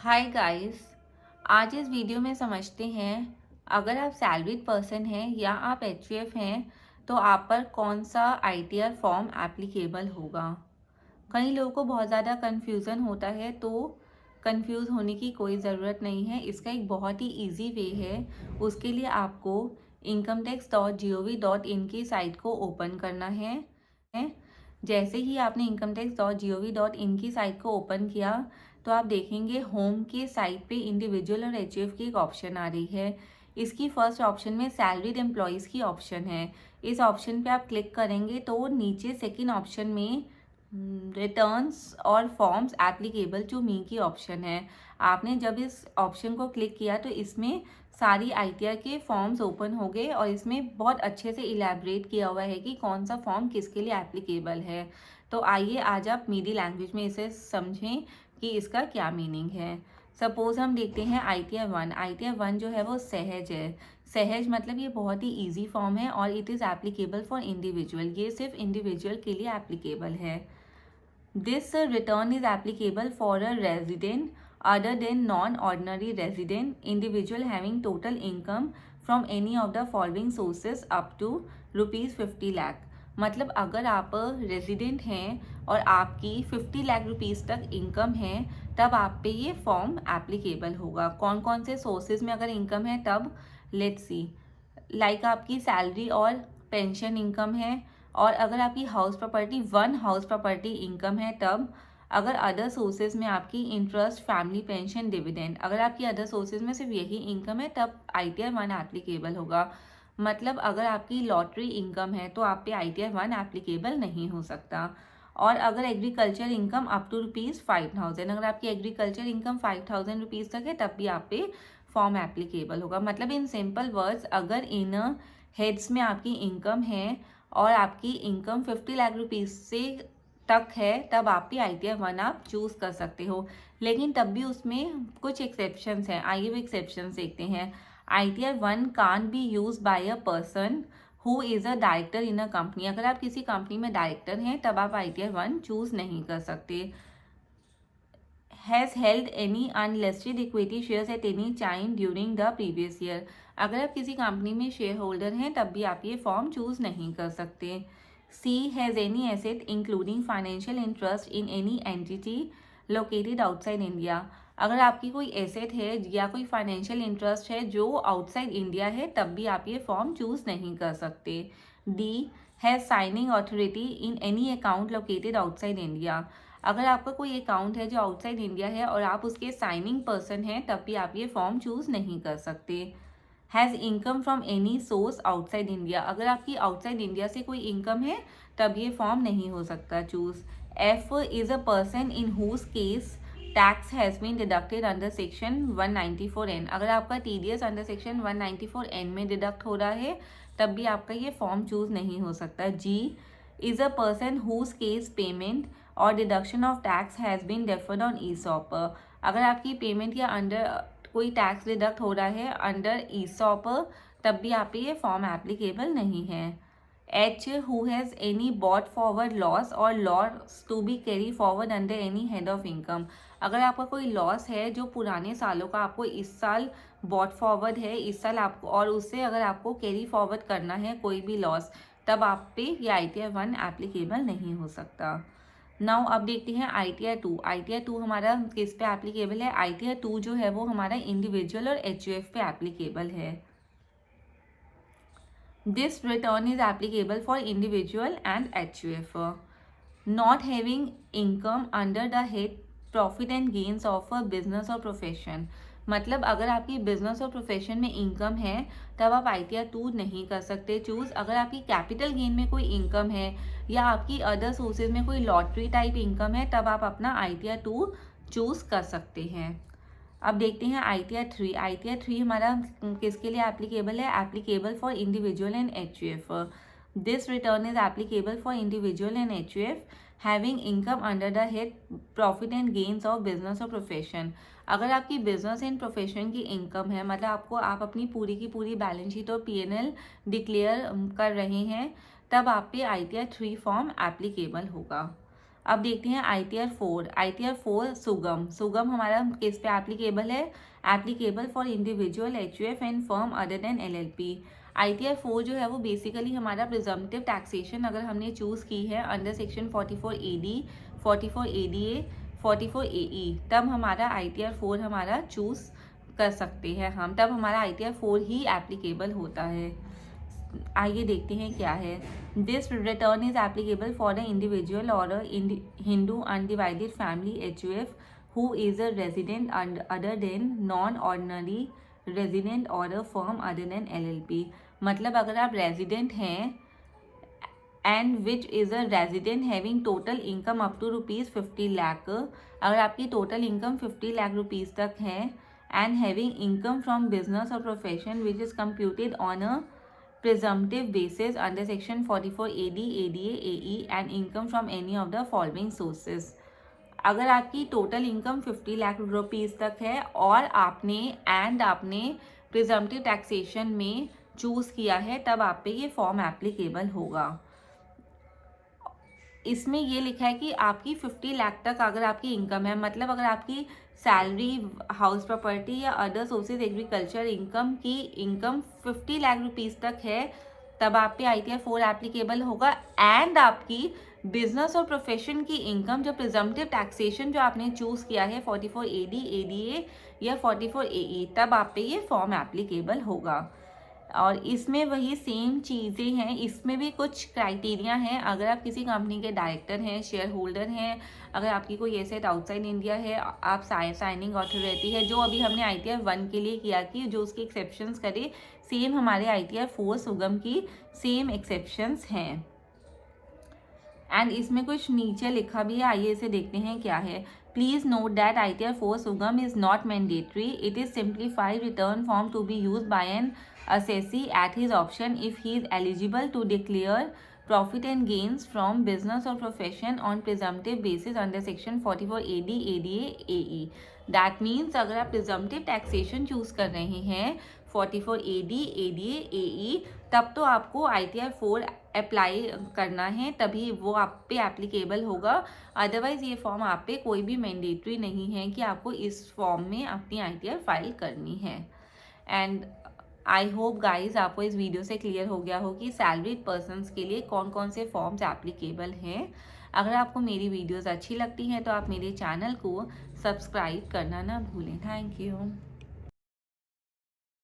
Hi guys. आज इस video में समझते हैं अगर आप सैलरीड पर्सन हैं या आप एचयूएफ हैं तो आप पर कौन सा आईटीआर फॉर्म एप्लीकेबल होगा। कई लोगों को बहुत ज़्यादा कन्फ्यूज़न होता है, तो कंफ्यूज होने की कोई ज़रूरत नहीं है। इसका एक बहुत ही इजी वे है। उसके लिए आपको incometax.gov.in की साइट को ओपन करना है। जैसे ही आपने incometax.gov.in की साइट को ओपन किया तो आप देखेंगे होम के साइट पे इंडिविजुअल और एचयूएफ की एक ऑप्शन आ रही है। इसकी फर्स्ट ऑप्शन में सैलरीड एम्प्लॉयज़ की ऑप्शन है। इस ऑप्शन पे आप क्लिक करेंगे तो नीचे सेकंड ऑप्शन में रिटर्न्स और फॉर्म्स एप्लीकेबल टू मी की ऑप्शन है। आपने जब इस ऑप्शन को क्लिक किया तो इसमें सारी आईटीआर के फॉर्म्स ओपन हो गए और इसमें बहुत अच्छे से इलेबरेट किया हुआ है कि कौन सा फॉर्म किसके लिए एप्लीकेबल है। तो आइए आज आप मेरी लैंग्वेज में इसे समझें कि इसका क्या मीनिंग है। सपोज हम देखते हैं आई टी आर वन जो है वो सहज है। सहज मतलब ये बहुत ही ईजी फॉर्म है और it is applicable for individual. ये सिर्फ इंडिविजुअल के लिए एप्लीकेबल है। This return is applicable for a resident other than non-ordinary resident individual having total income from any of the following sources up to ₹50 lakh. मतलब अगर आप रेजिडेंट हैं और आपकी 50 लाख रुपीज़ तक इनकम है तब आप पे ये फॉर्म एप्लीकेबल होगा। कौन कौन से सोर्सेज में अगर इनकम है तब लेट्स सी, लाइक आपकी सैलरी और पेंशन इनकम है, और अगर आपकी house property one house property income है तब, अगर अदर सोर्सेज में आपकी इंटरेस्ट फैमिली पेंशन डिविडेंड, अगर आपकी अदर सोर्सेज में सिर्फ यही इनकम है तब आईटीआर वन एप्लीकेबल होगा। मतलब अगर आपकी लॉटरी इनकम है तो आप पे आईटीआर वन एप्लीकेबल नहीं हो सकता। और अगर एग्रीकल्चर इनकम अप टू ₹5,000, अगर आपकी एग्रीकल्चर इनकम 5,000 रुपीज़ तक है तब भी आप पे फॉर्म एप्लीकेबल होगा। मतलब इन सिंपल वर्ड्स, अगर इन हेड्स में आपकी इनकम है और आपकी इनकम 50 लाख रुपीज़ से तक है तब आप भी आईटीआर वन आप चूज़ कर सकते हो। लेकिन तब भी उसमें कुछ एक्सेप्शंस हैं। आइए वो एक्सेप्शंस देखते हैं। ITR one can be use by a person who is a director in a company. अगर आप किसी कंपनी में डायरेक्टर हैं तब आप आईटीआर वन चूज़ नहीं कर सकते। Has held any unlisted equity shares at any time during the previous year. अगर आप किसी कंपनी में शेयर होल्डर हैं तब भी आप ये फॉर्म चूज़ नहीं कर सकते। C has any asset including financial interest in any entity located outside India. अगर आपकी कोई एसेट है या कोई फाइनेंशियल इंटरेस्ट है जो आउटसाइड इंडिया है तब भी आप ये फॉर्म चूज़ नहीं कर सकते। D has signing authority in any account located outside India. अगर आपका कोई अकाउंट है जो आउटसाइड इंडिया है और आप उसके साइनिंग पर्सन हैं तब भी आप ये फॉर्म चूज़ नहीं कर सकते। Has income from any source outside India. अगर आपकी आउटसाइड इंडिया से कोई इनकम है तब ये फॉर्म नहीं हो सकता choose. F is a person in whose case tax has been deducted under section 194N। अगर आपका टीडीएस अंडर सेक्शन 194N में डिडक्ट हो रहा है तब भी आपका ये फॉर्म चूज़ नहीं हो सकता। G is a person whose case payment और deduction of tax has been deferred on ESOP. अगर आपकी पेमेंट या अंडर कोई टैक्स डिडक्ट हो रहा है अंडर ईसॉप तब भी आप पे ये फॉर्म एप्लीकेबल नहीं है। H who has any brought forward loss और loss to be carry forward under any head of income. अगर आपका कोई लॉस है जो पुराने सालों का आपको इस साल बॉट फॉरवर्ड है इस साल आपको, और उससे अगर आपको कैरी फॉरवर्ड करना है कोई भी लॉस, तब आप पे ये आईटीआर वन एप्लीकेबल नहीं हो सकता। नाउ अब देखते हैं आईटीआर टू। आईटीआर टू हमारा किस पे एप्लीकेबल है। आईटीआर टू जो है वो हमारा इंडिविजुअल और एचयूएफ पे एप्लीकेबल है। This return is applicable for individual and HUF. Not having income under the head profit and gains of a business और प्रोफेशन। मतलब अगर आपकी बिजनेस और प्रोफेशन में इनकम है तब आप आईटीआर टू नहीं कर सकते चूज़। अगर आपकी कैपिटल गेन में कोई इनकम है या आपकी अदर सोर्सेज में कोई लॉटरी टाइप इनकम है तब आप अपना आईटीआर टू चूज़ कर सकते हैं। अब देखते हैं आईटीआर थ्री। आईटीआर थ्री हमारा किसके लिए एप्लीकेबल है। Applicable for individual and HUF. This return is applicable for individual and HUF having income under the head profit and gains of business और प्रोफेशन। अगर आपकी बिजनेस एंड प्रोफेशन की income है, मतलब आप अपनी पूरी की पूरी बैलेंस शीट और पीएनएल डिक्लेयर कर रहे हैं, तब आप पे आईटीआर थ्री फॉर्म एप्लीकेबल होगा। अब देखते हैं ITR 4। ITR 4 सुगम। सुगम हमारा किस पे एप्लीकेबल है? Applicable for individual HUF and firm other than LLP। ITR 4 जो है वो बेसिकली हमारा प्रिजम्पटिव टैक्सेशन अगर हमने चूज़ की है under section 44 AD, 44 ADA, 44 AE, तब हमारा ITR 4 हमारा चूज़ कर सकते हैं हम, तब हमारा ITR 4 ही एप्लीकेबल होता है। आइए देखते हैं क्या है। This return is applicable for the individual और Hindu undivided family HUF who is a resident other than non ordinary resident और a firm other than LLP। मतलब अगर आप रेजिडेंट हैं and which is a resident having total income up to ₹50 lakh, अगर आपकी total income 50 lakh rupees तक है and having income from business और profession which is computed on a presumptive basis under section 44 AD, ADA, AE and income from any of the following sources। अगर आपकी total income 50 lakh rupees तक है और आपने presumptive taxation में choose किया है, तब आप पे ये फॉर्म एप्लीकेबल होगा। इसमें ये लिखा है कि आपकी 50 लाख तक अगर आपकी इनकम है, मतलब अगर आपकी सैलरी, हाउस प्रॉपर्टी या अदर सोर्सेज एग्रीकल्चर इनकम की इनकम 50 लाख रुपीज़ तक है, तब आप पे ITR 4 एप्लीकेबल होगा। एंड आपकी बिजनेस और प्रोफेशन की इनकम जो प्रिजम्पटिव टैक्सेशन जो आपने चूज़ किया है 44 AD, ADA या 44 AE, तब आप पे ये फॉर्म एप्लीकेबल होगा। और इसमें वही सेम चीज़ें हैं, इसमें भी कुछ क्राइटेरिया हैं। अगर आप किसी कंपनी के डायरेक्टर हैं, शेयर होल्डर हैं, अगर आपकी कोई एसेट आउटसाइड इंडिया है, आप साइनिंग अथॉरिटी है, जो अभी हमने ITR 1 के लिए किया कि जो उसके एक्सेप्शंस करे, सेम हमारे ITR 4 सुगम की सेम एक्सेप्शंस हैं। एंड इसमें कुछ नीचे लिखा भी है, आइए इसे देखते हैं क्या है। Please note that ITR 4 Sugam is not mandatory, it is simplified return form to be use by an assessee at his option if he is eligible to declare profit and gains from business or profession on presumptive basis under section 44 AD, ADA, AE। That means अगर आप presumptive taxation choose कर रहे हैं 44 AD, ADA, AE, तब तो आपको ITR 4 apply करना है, तभी वो आप पे एप्लीकेबल होगा। अदरवाइज ये फॉर्म आप पे कोई भी मैंडेटरी नहीं है कि आपको इस फॉर्म में अपनी ITR फाइल करनी है। एंड आई होप गाइज आपको इस वीडियो से क्लियर हो गया हो कि सैलरीड पर्सनस के लिए कौन कौन से फॉर्म्स एप्लीकेबल हैं। अगर आपको मेरी वीडियोस अच्छी लगती हैं तो आप मेरे चैनल को सब्सक्राइब करना ना भूलें। Thank you.